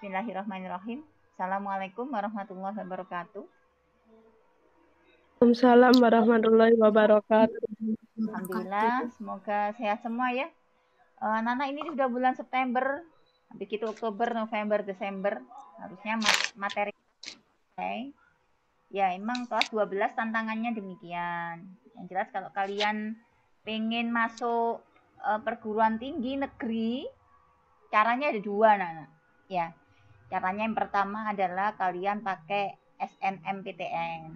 Bismillahirrahmanirrahim. Assalamualaikum warahmatullahi wabarakatuh. Waalaikumsalam warahmatullahi wabarakatuh. Alhamdulillah, semoga sehat semua ya. Nana ini sudah bulan September, habis itu Oktober, November, Desember. Harusnya materi. Okay. Ya, emang kelas 12 tantangannya demikian. Yang jelas kalau kalian pengen masuk perguruan tinggi negeri, caranya ada dua, Nana. Ya, caranya yang pertama adalah kalian pakai SNMPTN.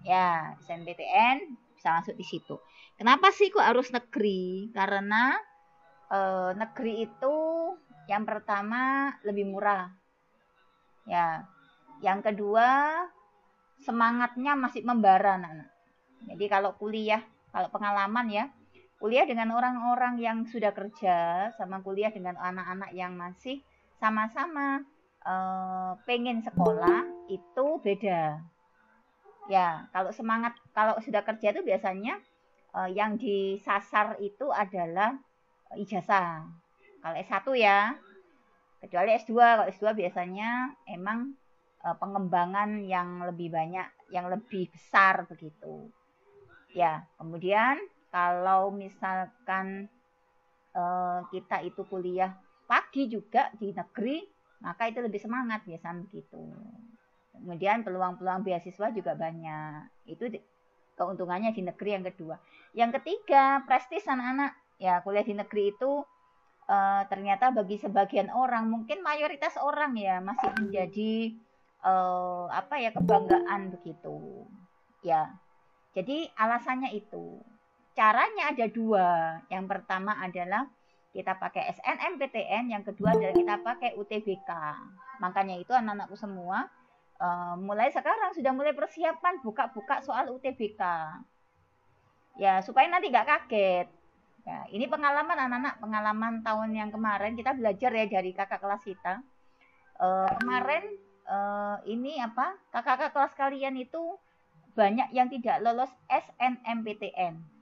Ya, SNMPTN bisa masuk di situ. Kenapa sih kok harus negeri? Karena negeri itu yang pertama lebih murah. Ya, yang kedua semangatnya masih membara, anak-anak. Jadi kalau kuliah, kalau pengalaman ya, kuliah dengan orang-orang yang sudah kerja sama kuliah dengan anak-anak yang masih sama-sama pengen sekolah itu beda. Ya, kalau semangat, kalau sudah kerja itu biasanya yang disasar itu adalah ijazah. Kalau S1 ya, kecuali S2. Kalau S2 biasanya emang pengembangan yang lebih banyak, yang lebih besar begitu. Ya, kemudian kalau misalkan kita itu kuliah pagi juga di negeri, maka itu lebih semangat biasanya begitu. Kemudian peluang-peluang beasiswa juga banyak. Itu keuntungannya di negeri yang kedua. Yang ketiga, prestis anak-anak. Ya, kuliah di negeri itu ternyata bagi sebagian orang, mungkin mayoritas orang ya masih menjadi kebanggaan begitu. Ya. Jadi alasannya itu. Caranya ada dua. Yang pertama adalah kita pakai SNMPTN, yang kedua adalah kita pakai UTBK. Makanya itu anak-anakku semua mulai sekarang sudah mulai persiapan buka-buka soal UTBK. Ya, supaya nanti nggak kaget. Ya, ini pengalaman anak-anak, pengalaman tahun yang kemarin kita belajar ya dari kakak kelas kita. Kemarin ini kakak-kakak kelas kalian itu banyak yang tidak lolos SNMPTN.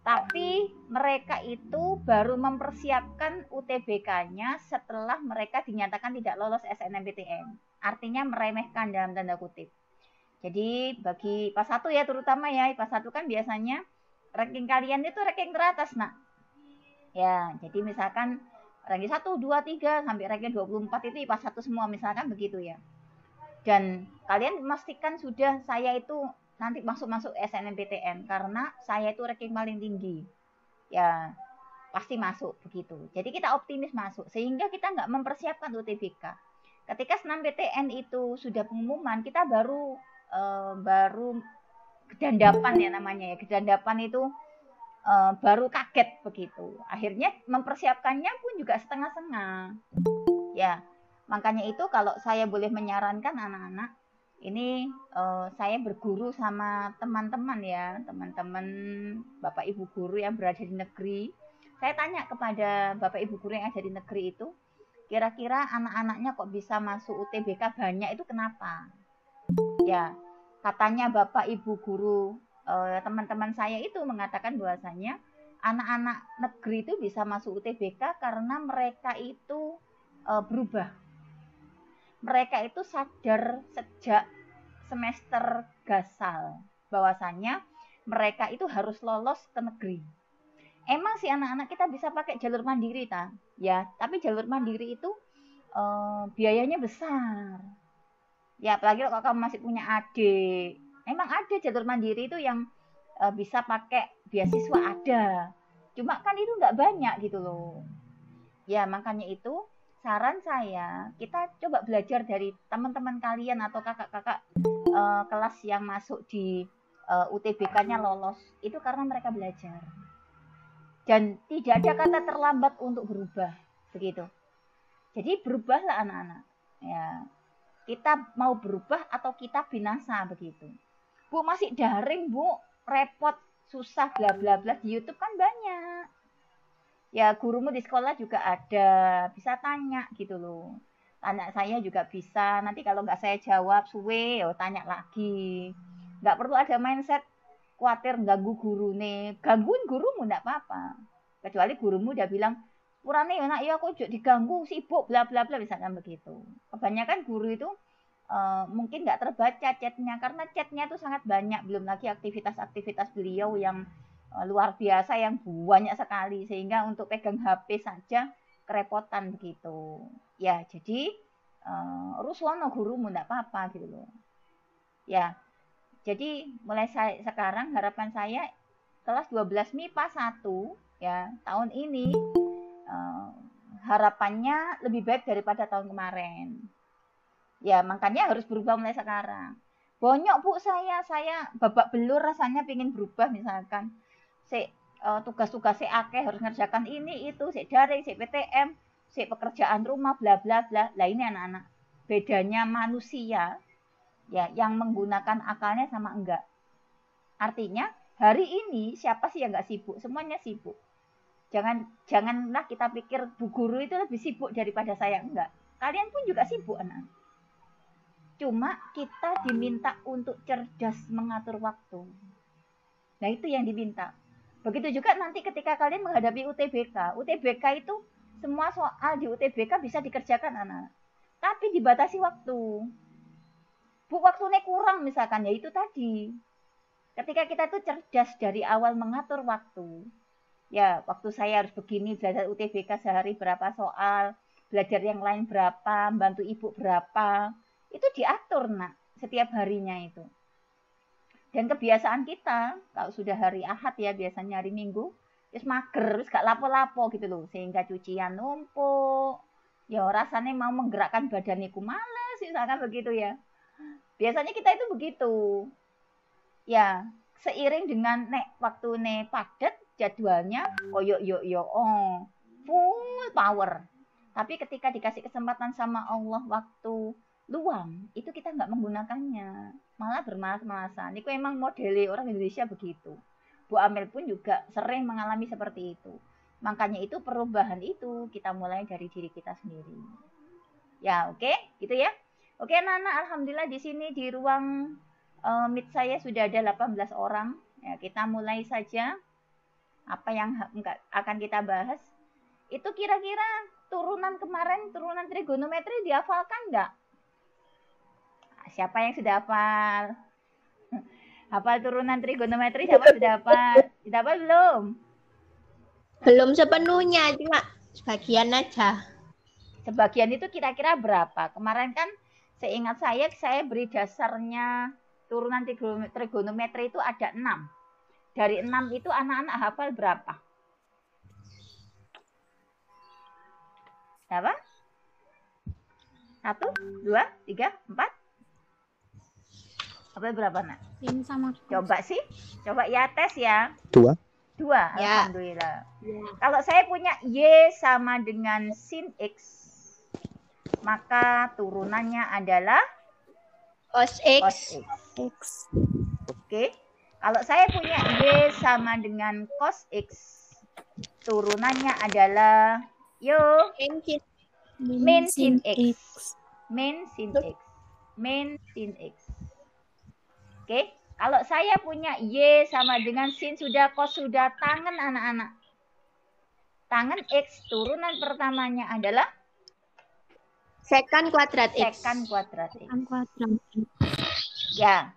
Tapi mereka itu baru mempersiapkan UTBK-nya setelah mereka dinyatakan tidak lolos SNMPTN. Artinya meremehkan dalam tanda kutip. Jadi bagi IPA 1 ya terutama ya, IPA 1 kan biasanya ranking kalian itu ranking teratas, nak. Ya, jadi misalkan ranking 1, 2, 3 sampai ranking 24 itu IPA 1 semua misalkan begitu ya. Dan kalian memastikan sudah saya itu nanti masuk SNMPTN karena saya itu ranking paling tinggi. Ya, pasti masuk begitu. Jadi kita optimis masuk sehingga kita nggak mempersiapkan UTBK. Ketika SNMPTN itu sudah pengumuman, kita baru kedandapan ya namanya ya. Kedandapan itu baru kaget begitu. Akhirnya mempersiapkannya pun juga setengah-setengah. Ya, makanya itu kalau saya boleh menyarankan anak-anak, ini saya berguru sama teman-teman ya, teman-teman Bapak Ibu guru yang berada di negeri. Saya tanya kepada Bapak Ibu guru yang ada di negeri itu, kira-kira anak-anaknya kok bisa masuk UTBK banyak itu kenapa? Ya, katanya Bapak Ibu guru teman-teman saya itu mengatakan bahwasanya anak-anak negeri itu bisa masuk UTBK karena mereka itu berubah. Mereka itu sadar sejak semester gasal bahwasanya mereka itu harus lolos ke negeri. Emang sih anak-anak kita bisa pakai jalur mandiri ya, tapi jalur mandiri itu biayanya besar. Ya apalagi kalau kamu masih punya adik. Emang ada jalur mandiri itu yang bisa pakai beasiswa ada. Cuma kan itu nggak banyak gitu loh. Ya makanya itu saran saya kita coba belajar dari teman-teman kalian atau kakak-kakak kelas yang masuk di UTBK-nya lolos. Itu karena mereka belajar. Dan tidak ada kata terlambat untuk berubah. Begitu. Jadi berubahlah anak-anak. Ya, kita mau berubah atau kita binasa begitu. Bu masih daring bu, repot, susah, bla bla bla di YouTube kan banyak. Ya gurumu di sekolah juga ada, bisa tanya gitu loh. Tanya saya juga bisa. Nanti kalau nggak saya jawab suwe, ya tanya lagi. Nggak perlu ada mindset khawatir ganggu guru nih. Gangguin gurumu nggak apa-apa. Kecuali gurumu udah bilang Purane ya nak ya aku ojo diganggu sibuk bla bla bla misalkan begitu. Kebanyakan guru itu mungkin nggak terbaca chatnya karena chatnya itu sangat banyak, belum lagi aktivitas-aktivitas beliau yang luar biasa yang banyak sekali sehingga untuk pegang HP saja kerepotan begitu. Ya jadi ruswono gurumu nggak apa-apa gitu loh. Ya jadi mulai sekarang harapan saya kelas 12 MIPA 1 ya tahun ini harapannya lebih baik daripada tahun kemarin. Ya makanya harus berubah mulai sekarang. Bonyok Bu saya babak belur rasanya pengen berubah misalkan. Tugas-tugas akeh harus ngerjakan ini itu, daring, PTM, pekerjaan rumah bla bla bla. Lah ini anak-anak. Bedanya manusia ya yang menggunakan akalnya sama enggak. Artinya hari ini siapa sih yang enggak sibuk? Semuanya sibuk. Janganlah kita pikir bu guru itu lebih sibuk daripada saya, enggak. Kalian pun juga sibuk anak. Cuma kita diminta untuk cerdas mengatur waktu. Nah itu yang diminta. Begitu juga nanti ketika kalian menghadapi UTBK. UTBK itu semua soal di UTBK bisa dikerjakan anak. Tapi dibatasi waktu. Bu waktunya kurang misalkan ya itu tadi. Ketika kita tuh cerdas dari awal mengatur waktu. Ya waktu saya harus begini belajar UTBK sehari berapa soal. Belajar yang lain berapa. Bantu ibu berapa. Itu diatur nak setiap harinya itu. Dan kebiasaan kita kalau sudah hari Ahad ya biasanya hari Minggu terus mager terus gak lapo-lapo gitu loh sehingga cucian numpuk ya rasanya mau menggerakkan badaniku males misalkan begitu ya. Biasanya kita itu begitu ya seiring dengan waktu padat jadwalnya full power. Tapi ketika dikasih kesempatan sama Allah waktu luang itu kita nggak menggunakannya, malah bermalas-malasan. Itu emang modele orang Indonesia begitu. Bu Amel pun juga sering mengalami seperti itu. Makanya itu perubahan itu kita mulai dari diri kita sendiri. Ya oke, gitu ya. Oke Nana, alhamdulillah di sini di ruang meet saya sudah ada 18 orang. Ya, kita mulai saja apa yang akan kita bahas. Itu kira-kira turunan kemarin, turunan trigonometri dihafalkan nggak? Siapa yang sudah hafal? Hafal turunan trigonometri siapa sudah hafal? Sudah hafal belum? Belum sepenuhnya, cuma sebagian aja. Sebagian itu kira-kira berapa? Kemarin kan seingat saya beri dasarnya turunan trigonometri itu ada 6. Dari 6 itu anak-anak hafal berapa? Berapa? 1, 2, 3, 4? Apa berapa nak? Ini sama. Coba sih, coba ya tes ya. 2. 2, Ya. alhamdulillah. Ya. Kalau saya punya Y sama dengan sin X, maka turunannya adalah Cos cos X. X. Oke. Kalau saya punya Y sama dengan cos X, turunannya adalah min sin X. Min sin X. Min sin X. Oke, kalau saya punya Y sama dengan sin sudah, cos sudah, tangan anak-anak. Tangan X, turunan pertamanya adalah Sekan kuadrat X. sekan kuadrat X. Kuadrat. Ya,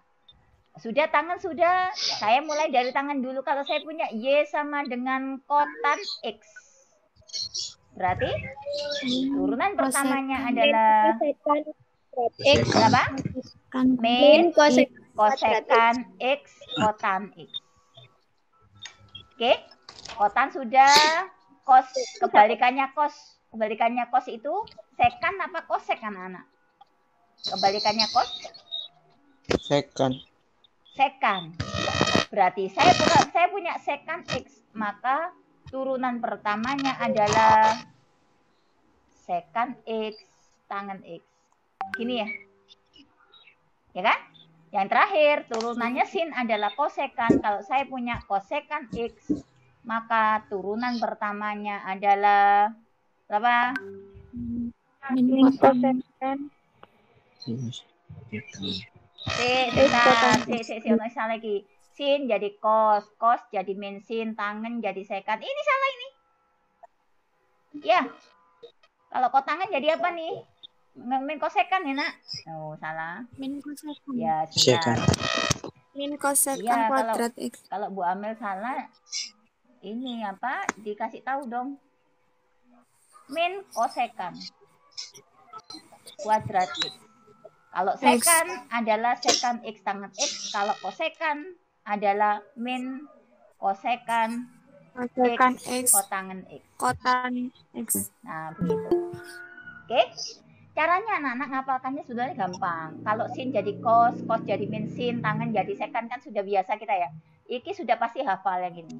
sudah tangan sudah. Saya mulai dari tangan dulu. Kalau saya punya Y sama dengan kotan X. Berarti turunan pertamanya adalah X. berapa? Min Cosek. kosekan X kotan X. Oke, kotan sudah, kos kebalikannya kos. Kebalikannya kos itu sekan apa kosek anak-anak? Kebalikannya kos? Sekan. Sekan. Berarti saya punya sekan X, maka turunan pertamanya adalah sekan X tangan X. Gini ya. Ya kan? Yang terakhir, turunannya sin adalah kosekan. Kalau saya punya kosekan X, maka turunan pertamanya adalah berapa? Min kosekan. Salah lagi. Sin jadi kos, kos jadi min sin, tangan jadi sekan. Ini salah ini. Ya, kalau kotangan jadi apa nih? Min kosekan ya nak? Oh salah. Min kosekan. Ya Kosekan. sudah. Min kosekan Iya, kuadrat X. Kalau Bu Amel salah, ini apa? Dikasih tahu dong. Min kosekan kuadrat X. Kalau sekan adalah sekan X tangen X. Kalau kosekan adalah min kosekan Kosekan X. kotangen X. Kotan X. Nah, begitu. Oke? Caranya anak-anak ngapalkannya sebenarnya gampang. Kalau sin jadi kos, kos jadi min sin, tangan jadi sekan kan sudah biasa kita ya. Iki sudah pasti hafal yang ini.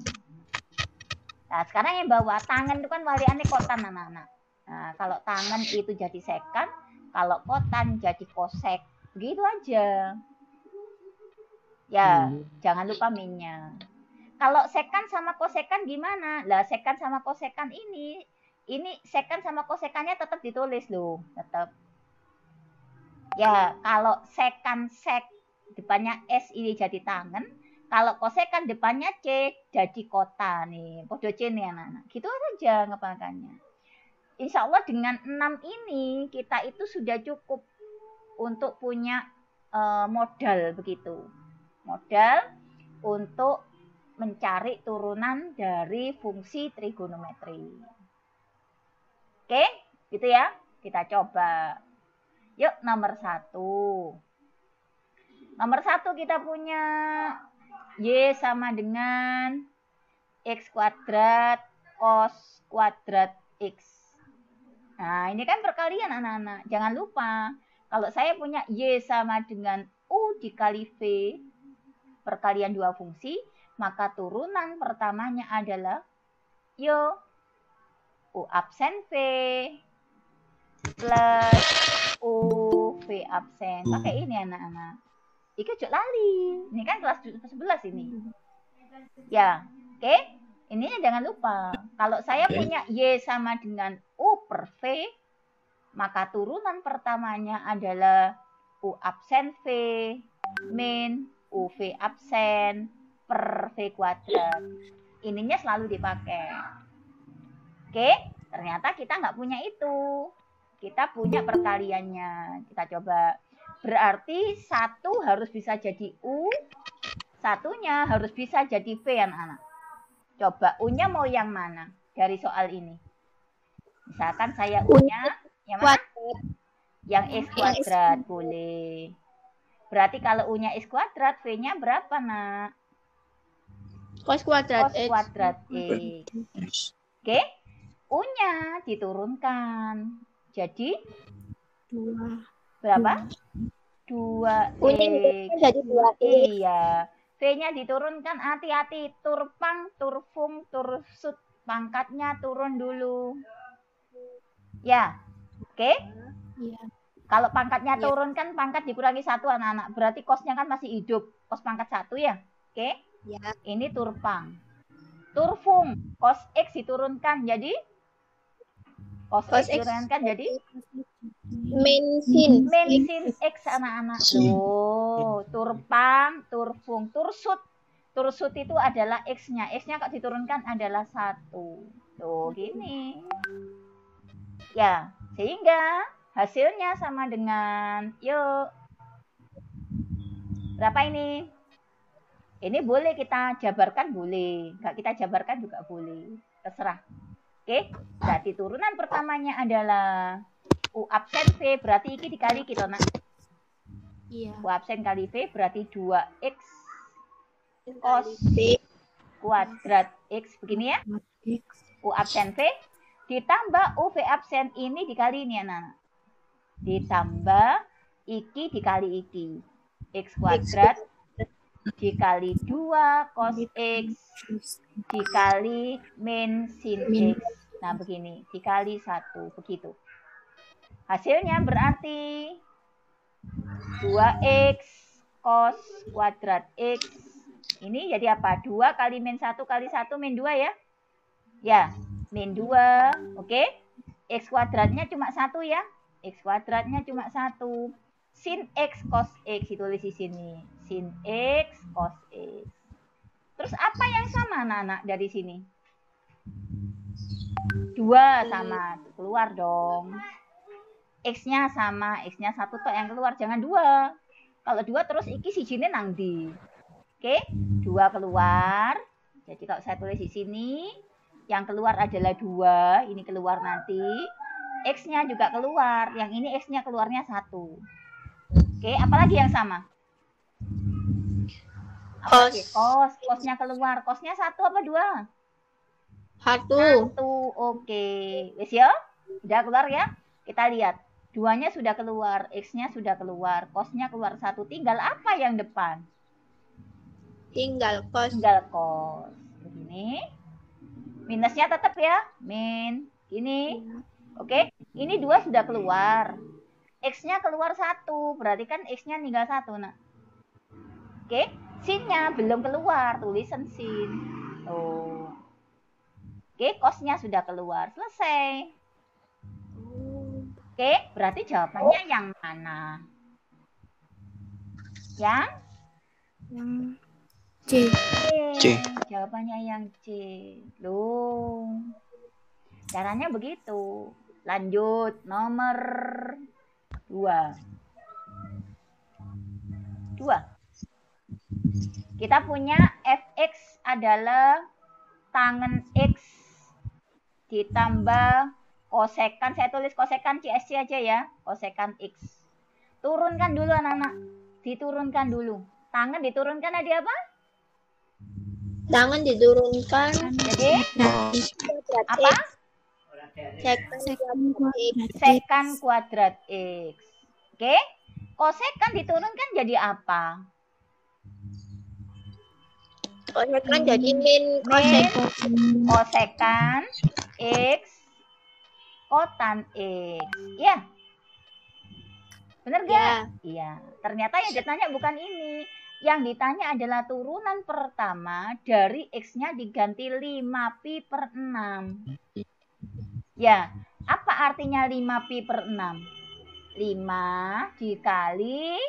Nah, sekarang yang bawa tangan itu kan waliannya kotan anak-anak. Nah, kalau tangan itu jadi sekan, kalau kotan jadi kosek. Begitu aja. Ya, jangan lupa minnya. Kalau sekan sama kosekan gimana? Lah, sekan sama kosekan ini sekan sama kosekannya tetap ditulis loh, tetap. Ya, kalau sekan sek depannya S ini jadi tangan, kalau kosekan depannya C jadi kota nih. Podo C nih anak-anak. Gitu saja ngapalkannya. Insya Allah dengan 6 ini kita itu sudah cukup untuk punya modal begitu. Modal untuk mencari turunan dari fungsi trigonometri. Oke, gitu ya. Kita coba. Yuk, nomor 1. Nomor 1 kita punya Y sama dengan X kuadrat cos kuadrat X. Nah, ini kan perkalian anak-anak. Jangan lupa, kalau saya punya Y sama dengan U dikali V, perkalian dua fungsi, maka turunan pertamanya adalah yo U absen V plus U V absen. Pakai ini anak-anak. Iki ojo lali. Ini kan kelas 11 ini. Ya, oke? Ini jangan lupa. Kalau saya punya Y sama dengan U per V, maka turunan pertamanya adalah U absen V min UV absen per V kuadrat. Ininya selalu dipakai. Oke, ternyata kita nggak punya itu. Kita punya perkaliannya. Kita coba. Berarti satu harus bisa jadi U, satunya harus bisa jadi V anak-anak. Coba U-nya mau yang mana dari soal ini? Misalkan saya U-nya yang mana? Yang X kuadrat, boleh. Berarti kalau U-nya X kuadrat, V-nya berapa, nak? Cos kuadrat Cos kuadrat X. Oke, U-nya diturunkan. Jadi, 2. berapa? 2X. Jadi 2X. Iya. V-nya diturunkan, hati-hati. Turpang, turfung, tursut. Pangkatnya turun dulu. Ya, oke? Iya. Kalau pangkatnya turun kan pangkat dikurangi 1 anak-anak. Berarti kosnya kan masih hidup. Kos pangkat 1 ya. Oke? Ya. Ini turpang. Turfung. Kos X diturunkan. Jadi? Kos X diturunkan jadi? Min sin. Min sin X anak-anak. Loh. Turpang, turfung, tursut. Tursut itu adalah X-nya. X-nya kok diturunkan adalah 1. Tuh, gini. Ya, sehingga hasilnya sama dengan, yuk, berapa ini? Ini boleh kita jabarkan, boleh. Nggak kita jabarkan juga boleh. Terserah. Oke, berarti turunan pertamanya adalah U absen V, berarti ini dikali kita, nak. Iya. U absen kali V berarti 2X cos kuadrat X. Begini ya. X. U absen V ditambah UV absen ini dikali ini anak-anak. Ditambah iki dikali iki. X kuadrat dikali 2 cos X dikali min sin X. Nah begini, dikali 1, begitu. Hasilnya berarti 2X cos kuadrat X. Ini jadi apa? 2 kali min 1 kali 1 min 2 ya? Ya, min 2. Oke. X kuadratnya cuma 1 ya. X kuadratnya cuma 1. Sin X cos X ditulis di sini. Sin X cos X. Terus apa yang sama anak-anak dari sini? 2 sama, keluar dong. X-nya sama, X-nya 1 tok yang keluar, jangan 2. Kalau 2 terus iki sijine nang ndi? Oke, 2 keluar. Jadi kalau saya tulis di sini, yang keluar adalah 2, ini keluar nanti. X-nya juga keluar, yang ini X-nya keluarnya 1. Oke, apalagi yang sama? Apalagi? Kosnya keluar, kosnya 1 apa 2? 1. Oke. Wis ya? Udah keluar ya? Kita lihat. 2-nya sudah keluar, X-nya sudah keluar, kosnya keluar 1. Tinggal apa yang depan? Tinggal kos. Tinggal kos. Begini. Minusnya tetap ya. Min. Ini. Oke. Ini 2 sudah keluar. X-nya keluar 1. Berarti kan X-nya tinggal 1. Nah. Oke. Sin-nya belum keluar. Tulisan sin. Tuh. Oke. Kosnya sudah keluar. Selesai. Oke. Berarti jawabannya yang mana? Yang C. C. Jawabannya yang C. Loh. Caranya begitu. Lanjut. Nomor 2. Kita punya fx adalah tangen x ditambah kosekan. Saya tulis kosekan CSC aja ya. Kosekan x. Turunkan dulu anak-anak. Diturunkan dulu. Tangan diturunkan ada apa? Tangan diturunkan. Jadi apa? Sekan kuadrat X. Oke. Kosekan diturunkan jadi apa? Kosekan jadi min Kosekan X kotan X. Iya. Bener gak? Ya. Iya. Ternyata yang ditanya bukan ini. Yang ditanya adalah turunan pertama dari X-nya diganti 5pi per 6. Ya, apa artinya 5pi per 6? 5 dikali,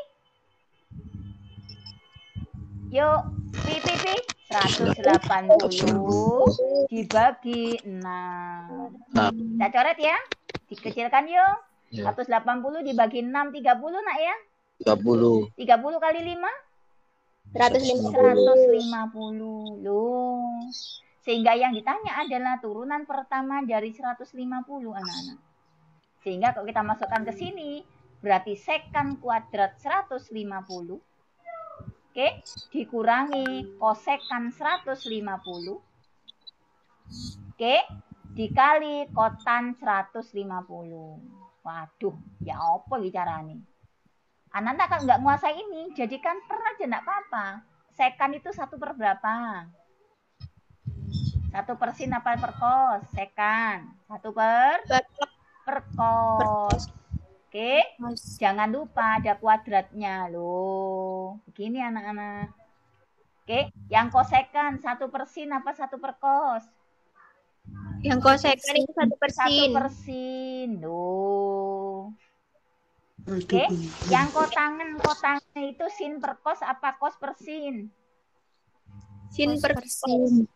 yuk, pi 180 dibagi 6. Kita coret ya, dikecilkan yuk. 180 dibagi 6, 30 nak ya? 30. 30 kali 5? 150 loh. Sehingga yang ditanya adalah turunan pertama dari 150 anak-anak. Sehingga kalau kita masukkan ke sini berarti sekan kuadrat 150. Oke, dikurangi kosekan 150. Oke, dikali kotan 150. Waduh, ya apa bicaranya? Anak-anak kan nggak menguasai ini, jadikan per aja nggak apa-apa. Sekan itu 1 per berapa? 1 per sin apa per kos? Sekan. 1 per kos. Oke, jangan lupa ada kuadratnya loh. Begini anak-anak. Oke, yang kosekan 1 per sin apa 1 per kos? Yang kosekan itu 1 per 1 sin. per sin loh. Oke, yang kotangan itu sin per kos apa kos per sin? Sin per sin.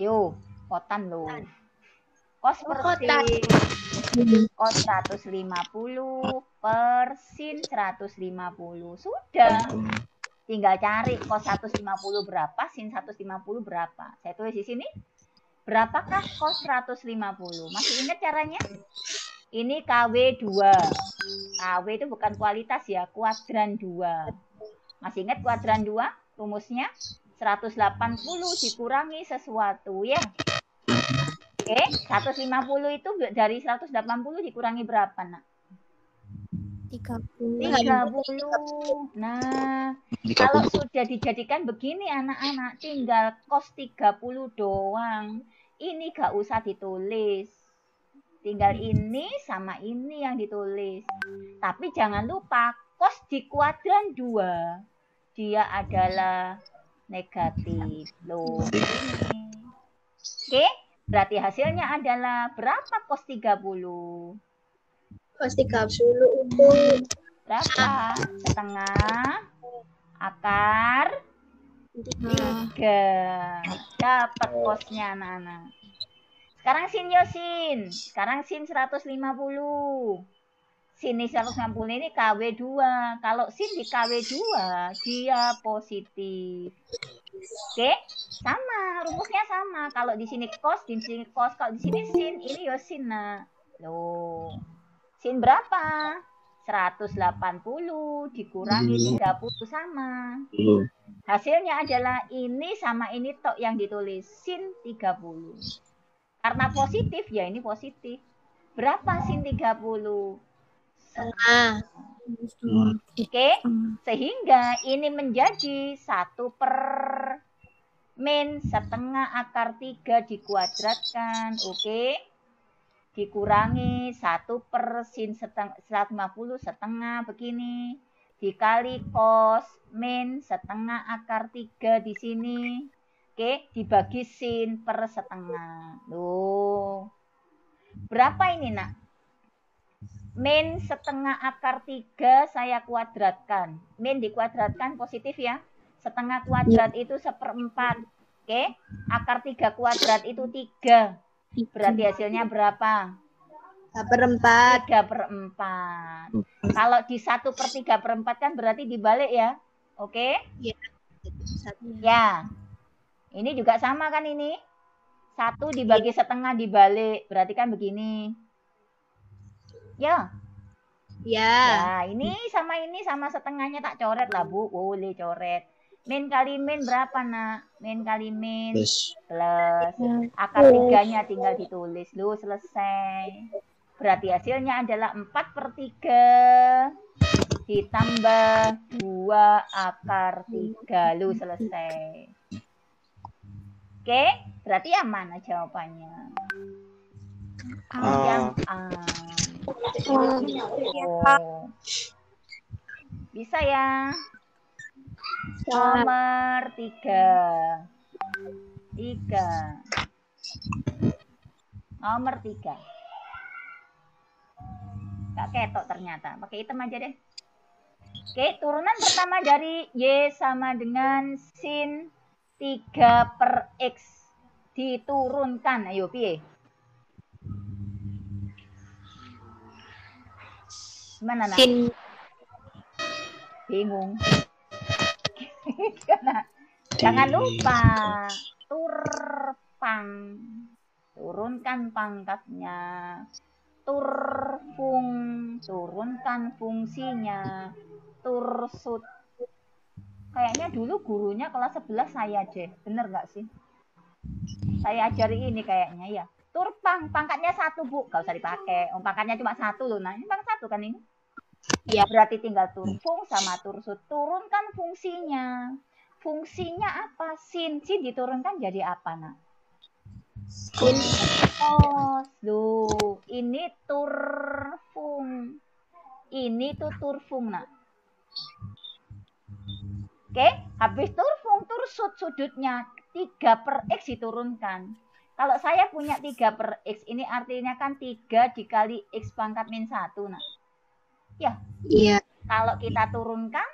Yuk, kotan loh. Kos per sin. Kos 150 per sin 150. Sudah. Tinggal cari kos 150 berapa, sin 150 berapa. Saya tulis di sini. Berapakah kos 150? Masih ingat caranya? Ini KW 2. KW itu bukan kualitas ya, kuadran 2. Masih ingat kuadran 2? Rumusnya 180 dikurangi sesuatu ya. Oke, 150 itu dari 180 dikurangi berapa, Nak? 30. Nah, kalau sudah dijadikan begini anak-anak, tinggal kos 30 doang. Ini gak usah ditulis. Tinggal ini sama ini yang ditulis. Tapi jangan lupa, kos di kuadran 2. Dia adalah negatif. Loh, ini. Oke, berarti hasilnya adalah berapa kos 30? Kos 30 itu Berapa? Setengah akar 3. Dapat kosnya anak-anak. Sekarang sin yo sin. Sekarang sin 150. Sin 150 ini KW2. Kalau sin di KW2 dia positif. Oke? Sama, rumusnya sama. Kalau di sini cos, di sini cos. Kalau di sini sin, ini yo sin. Nah. Loh. Sin berapa? 180 dikurangi 30 sama. Hasilnya adalah ini sama ini tok yang ditulis. Sin 30. Karena positif, ya ini positif. Berapa sin 30? Setengah. Oke, sehingga ini menjadi 1 per min setengah akar 3 dikuadratkan. Oke, dikurangi 1 per sin 150 setengah begini. Dikali cos min setengah akar 3 di sini. Oke, dibagi sin per setengah. Loh. Berapa ini, Nak? Min setengah akar 3 saya kuadratkan. Min dikuadratkan positif ya. Setengah kuadrat itu 1/4. Oke. Akar 3 kuadrat itu 3. Berarti hasilnya berapa? 3/4. 3/4. Kalau di 1/3/4 kan berarti dibalik ya. Oke. Ya. Ini juga sama kan ini. 1 dibagi setengah dibalik. Berarti kan begini. Ya. Ya. Nah, ini sama setengahnya tak coret lah, Bu. Boleh coret. Min kali min berapa, Nak? Min kali min Plus. akar 3-nya tinggal ditulis. Lu selesai. Berarti hasilnya adalah 4/3 ditambah 2 akar 3. Lu selesai. Oke, berarti yang mana jawabannya? Yang A. Oh. Bisa ya? Nomor 3. Nomor 3. Gak ketok ternyata. Pakai hitam aja deh. Oke, turunan pertama dari Y sama dengan sin 3 per X. Diturunkan. Ayo, piye? Gimana, Nak? Sin. Bingung. Jangan lupa turunkan pangkatnya, turunkan fungsinya, tursut. Kayaknya dulu gurunya kelas 11 saya deh, bener nggak sih? Saya ajari ini kayaknya ya. Pangkatnya 1, Bu, gak usah dipakai. Pangkatnya cuma 1 loh. Nah, ini pangkat 1 kan ini? Ya, berarti tinggal turfung sama tursut. Turunkan fungsinya. Fungsinya apa? Sin diturunkan jadi apa, Nak? Sin cos. Loh, ini turfung. Ini tuh turfung, Nak. Oke, habis turfung, tursut sudutnya 3 per X diturunkan. Kalau saya punya 3 per X, ini artinya kan 3 dikali X pangkat min 1, Nak. Ya. Iya. Kalau kita turunkan,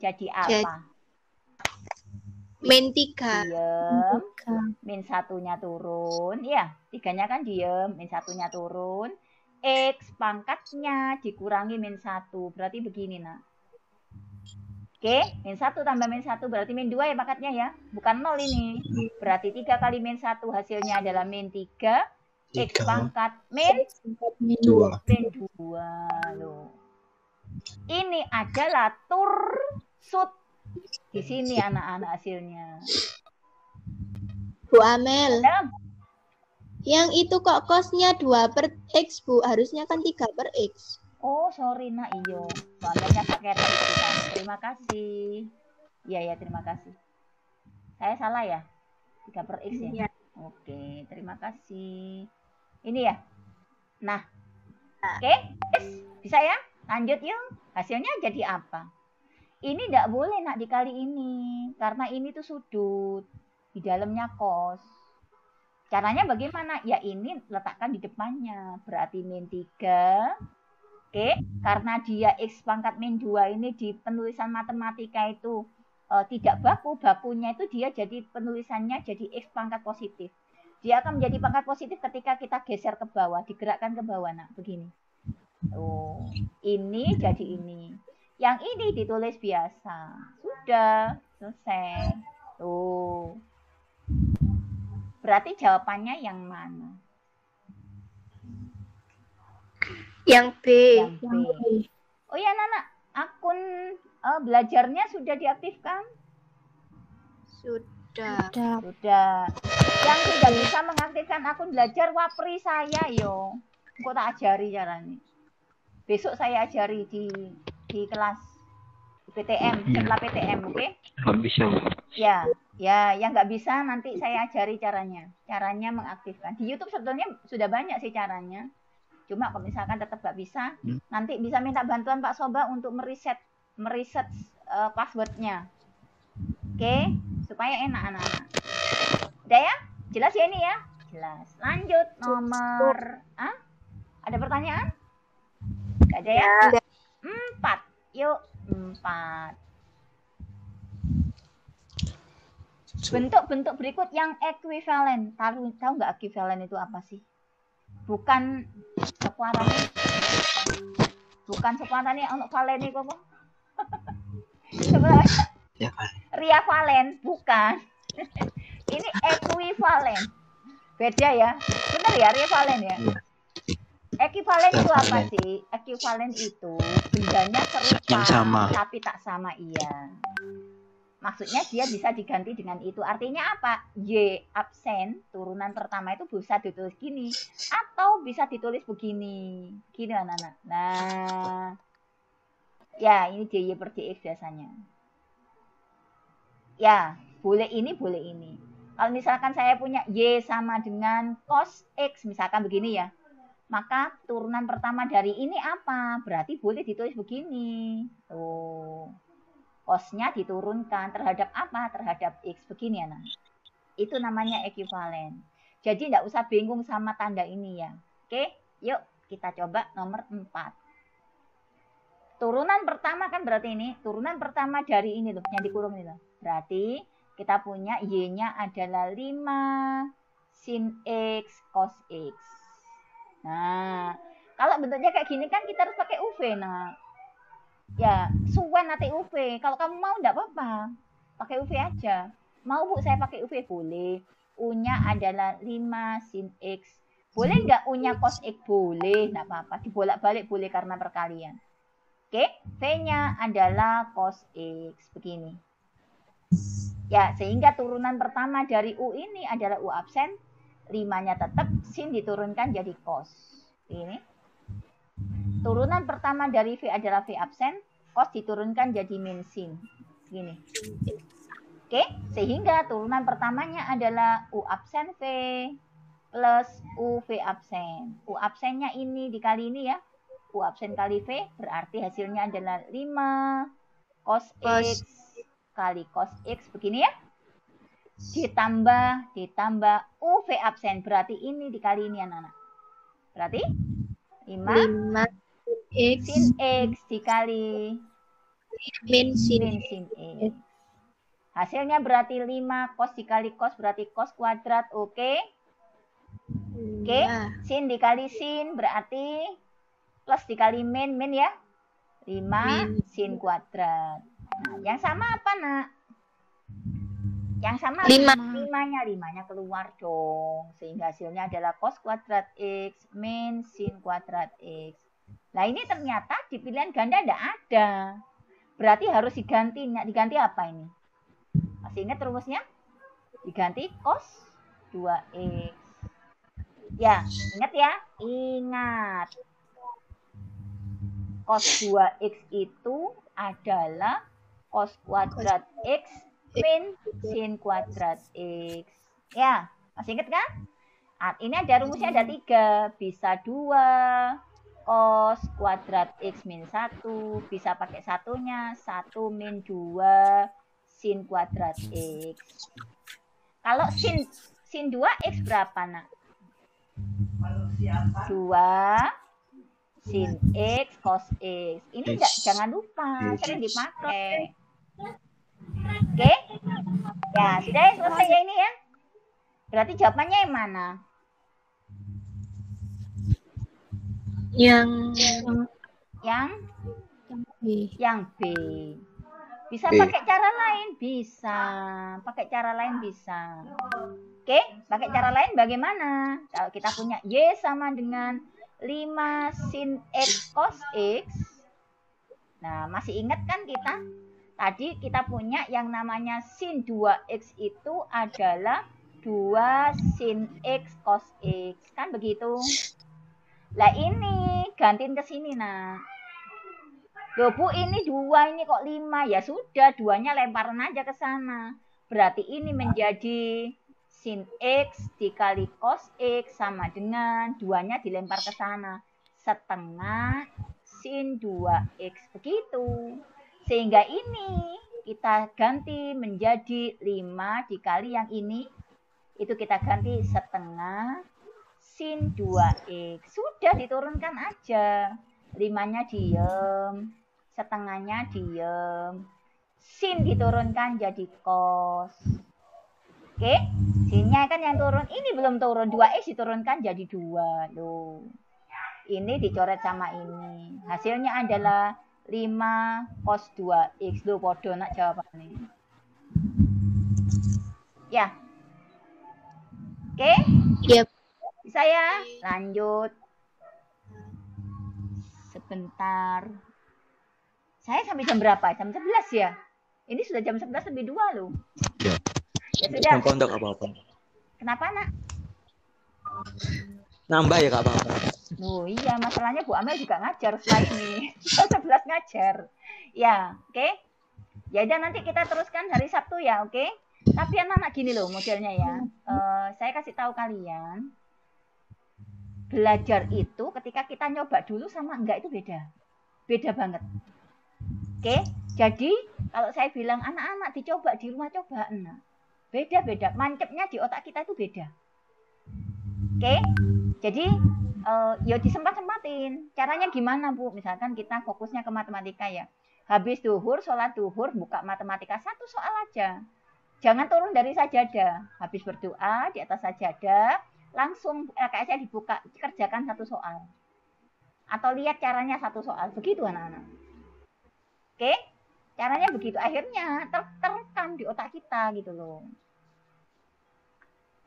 jadi apa? Min 3. Diem. Min 1-nya turun. Ya, 3-nya kan diem. Min 1-nya turun. X pangkatnya dikurangi min 1. Berarti begini, Nak. Oke, min 1 tambah min 1 berarti min 2 ya pangkatnya ya. Bukan 0 ini. Berarti 3 kali min 1 hasilnya adalah min 3. X pangkat min 2. Min 2 loh. Ini adalah tursut. Di sini anak-anak hasilnya. Bu Amel. Ada? Yang itu kok kosnya 2 per X, Bu. Harusnya kan 3 per X. Oh, sorry, Nak. Iyo. Soalnya pakai tulisan. Terima kasih. Iya, terima kasih. Saya salah ya? 3 per X ya? Iya. Oke, terima kasih. Ini ya? Nah. Oke, bisa ya? Lanjut yuk. Hasilnya jadi apa? Ini tidak boleh, Nak, dikali ini. Karena ini tuh sudut. Di dalamnya kos. Caranya bagaimana? Ya ini letakkan di depannya. Berarti min 3. Oke, karena dia X pangkat min 2 ini di penulisan matematika itu tidak baku. Bakunya itu dia jadi penulisannya jadi X pangkat positif. Dia akan menjadi pangkat positif ketika kita geser ke bawah, digerakkan ke bawah, nak, begini. Tuh, ini jadi ini. Yang ini ditulis biasa. Sudah, selesai. Tuh. Berarti jawabannya yang mana? Yang B. Yang B. Oh ya, Nana, akun belajarnya sudah diaktifkan? Sudah. Sudah. Yang tidak bisa mengaktifkan akun belajar, wapri saya yo. Kok tak ajari caranya. Besok saya ajari di kelas PTM, setelah PTM, oke? Nggak bisa. Ya, yang nggak bisa nanti saya ajari caranya mengaktifkan. Di YouTube sebetulnya sudah banyak sih caranya. Cuma kalau misalkan tetap nggak bisa, nanti bisa minta bantuan Pak Soba untuk meriset passwordnya, oke? Supaya enak anak-anak. Udah ya? Jelas ya ini ya? Jelas. Lanjut nomor, ada pertanyaan? Gak ada ya? 4. Yuk, 4. Bentuk-bentuk berikut yang ekuivalen. Tahu nggak ekuivalen itu apa sih? Bukan sekuatane. Bukan sekuatane untuk valen itu apa? Ya, Ria valen, bukan. Ini ekuivalen. Beda ya. Benar ya, ria valen ya? Iya. Ekivalen itu apa sih? Ekivalen itu bendanya serupa yang sama. tapi tak sama, iya. Maksudnya dia bisa diganti dengan itu. Artinya apa? Y absen turunan pertama itu bisa ditulis gini atau bisa ditulis begini. Gini anak-anak. Nah. Ya, ini JY per JX biasanya. Ya, boleh ini, boleh ini. Kalau misalkan saya punya Y sama dengan cos X, misalkan begini ya. Maka turunan pertama dari ini apa? Berarti boleh ditulis begini. Tuh. Cosnya diturunkan terhadap apa? Terhadap X. Begini ya, nah. Itu namanya ekuivalen. Jadi tidak usah bingung sama tanda ini ya. Oke, yuk kita coba nomor 4. Turunan pertama kan berarti ini. Turunan pertama dari ini loh, yang dikurung ini loh. Berarti kita punya Y-nya adalah 5 sin X cos X. Nah, kalau bentuknya kayak gini kan kita harus pakai UV. Nah, ya, suwen nanti UV. Kalau kamu mau enggak apa-apa. Pakai UV aja. Mau Bu saya pakai UV? Boleh. U-nya adalah 5 sin X. Boleh enggak U-nya cos X? Boleh, enggak apa-apa. Dibolak-balik boleh karena perkalian. Oke, V-nya adalah cos X. Begini. Ya, sehingga turunan pertama dari U ini adalah U absen. 5-nya tetap, sin diturunkan jadi cos. Ini. Turunan pertama dari V adalah V absen, cos diturunkan jadi min sin. Gini. Oke, sehingga turunan pertamanya adalah U absen V plus U V absen. U absennya ini dikali ini ya. U absen kali V berarti hasilnya adalah 5 cos X kali cos X. Begini ya. Ditambah UV absen, berarti ini dikali ini anak-anak. Berarti 5 X sin X dikali min sin X. Hasilnya berarti 5 cos dikali cos berarti cos kuadrat, oke? Oke, sin dikali sin berarti plus dikali min ya. 5 sin kuadrat. Nah, yang sama apa, Nak? Yang sama 5-nya keluar dong. Sehingga hasilnya adalah cos kuadrat X min sin kuadrat X. Nah ini ternyata di pilihan ganda tidak ada. Berarti harus diganti. Diganti apa ini? Masih ingat rumusnya? Diganti cos 2X. Ya, ingat ya? Ingat. Cos 2X itu adalah cos kuadrat X min sin kuadrat X. Ya, masih ingat kan? Ini ada rumusnya ada 3. Bisa 2 cos kuadrat X min 1. Bisa pakai satunya. 1 min 2 sin kuadrat X. Kalau sin 2X berapa, Nak? 2 sin X cos X. Ini jangan lupa, sering dipakai. Oke? Ya, sudah ya, selesai ya ini ya. Berarti jawabannya yang mana? Yang Yang B. yang B. Bisa B. pakai cara lain? Bisa. Pakai cara lain bisa. Oke, pakai cara lain bagaimana? Kalau kita punya Y sama dengan 5 sin X cos X. Nah, masih ingat kan kita? Tadi kita punya yang namanya sin 2X itu adalah 2 sin X cos X. Kan begitu? Lah ini gantiin ke sini, nah. Loh Bu, ini 2, ini kok 5? Ya sudah, 2-nya lemparan aja ke sana. Berarti ini menjadi sin X dikali cos X sama dengan 2-nya dilempar ke sana. Setengah sin 2X. Begitu. Sehingga ini kita ganti menjadi 5 dikali yang ini. Itu kita ganti setengah sin 2X. Sudah, diturunkan aja. 5-nya diem. Setengahnya diem. Sin diturunkan jadi cos. Oke, sinnya kan yang turun. Ini belum turun. 2X diturunkan jadi 2. Loh. Ini dicoret sama ini. Hasilnya adalah 5 cos 2X. Loh, podo nak jawabannya. Ya. Oke? Yep. Bisa ya? Lanjut. Sebentar. Saya sampai jam berapa? Jam 11 ya? Ini sudah jam 11 lebih 2 loh. Ya. Ya sudah. Kontak apa-apa. Kenapa nak? Nambah ya Kak apa-apa. Oh iya, masalahnya Bu Amel juga ngajar setelah ini. Jam 11 ngajar. Ya, oke. Ya udah, nanti kita teruskan hari Sabtu ya, oke? Tapi anak-anak gini loh modelnya ya. Saya kasih tahu kalian. Belajar itu ketika kita nyoba dulu sama enggak itu beda. Beda banget. Oke, jadi kalau saya bilang anak-anak dicoba di rumah coba, nah, beda-beda. Mancepnya di otak kita itu beda. Oke, jadi ya disempat-sempatin. Caranya gimana Bu? Misalkan kita fokusnya ke matematika ya. Habis duhur, sholat duhur, buka matematika 1 soal aja. Jangan turun dari sajadah. Habis berdoa di atas sajadah, langsung LKS-nya dibuka, kerjakan 1 soal. Atau lihat caranya 1 soal. Begitu anak-anak. Oke, caranya begitu. Akhirnya terekam di otak kita gitu loh.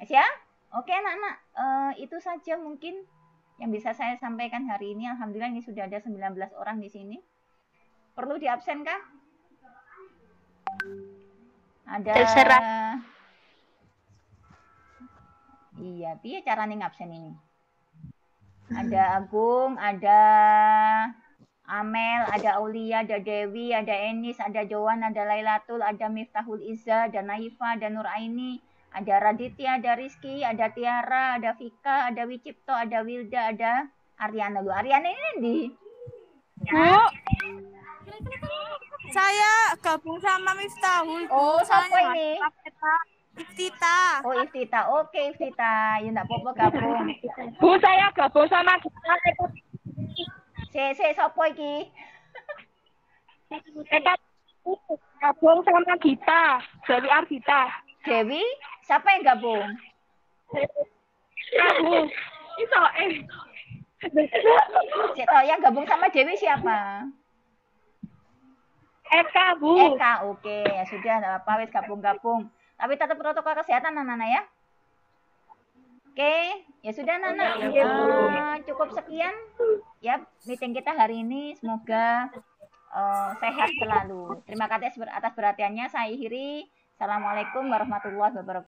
Ya? Oke anak-anak, itu saja mungkin yang bisa saya sampaikan hari ini. Alhamdulillah ini sudah ada 19 orang di sini. Perlu diabsen kah? Ada. Terserah. Iya, piye caranya ngabsen ini? Ada Agung, ada Amel, ada Aulia, ada Dewi, ada Enis, ada Joan, ada Lailatul, ada Miftahul Izza, ada Naifa, ada Nuraini, ada Raditya, ada Rizky, ada Tiara, ada Vika, ada Wicipto, ada Wilda, ada Ariana. Lu Ariana ini di? Bu, saya gabung sama Miftahul. Oh, siapa ini? Iftita. Oh, Iftita. Oke, Iftita. Ya enggak apa-apa gabung. Bu, saya gabung sama kita. Sopo iki? Gabung sama kita. Dewi Ardita. Dewi? Siapa yang gabung? Aku. Itu Yang gabung sama Dewi siapa? Eka, Bu. Eka, oke. Ya sudah, enggak apa-apa, wis gabung-gabung. Tapi tetap protokol kesehatan, Nana ya. Oke, ya sudah Nana. Cukup sekian ya meeting kita hari ini. Semoga sehat selalu. Terima kasih atas perhatiannya. Saya akhiri. Assalamualaikum warahmatullahi wabarakatuh.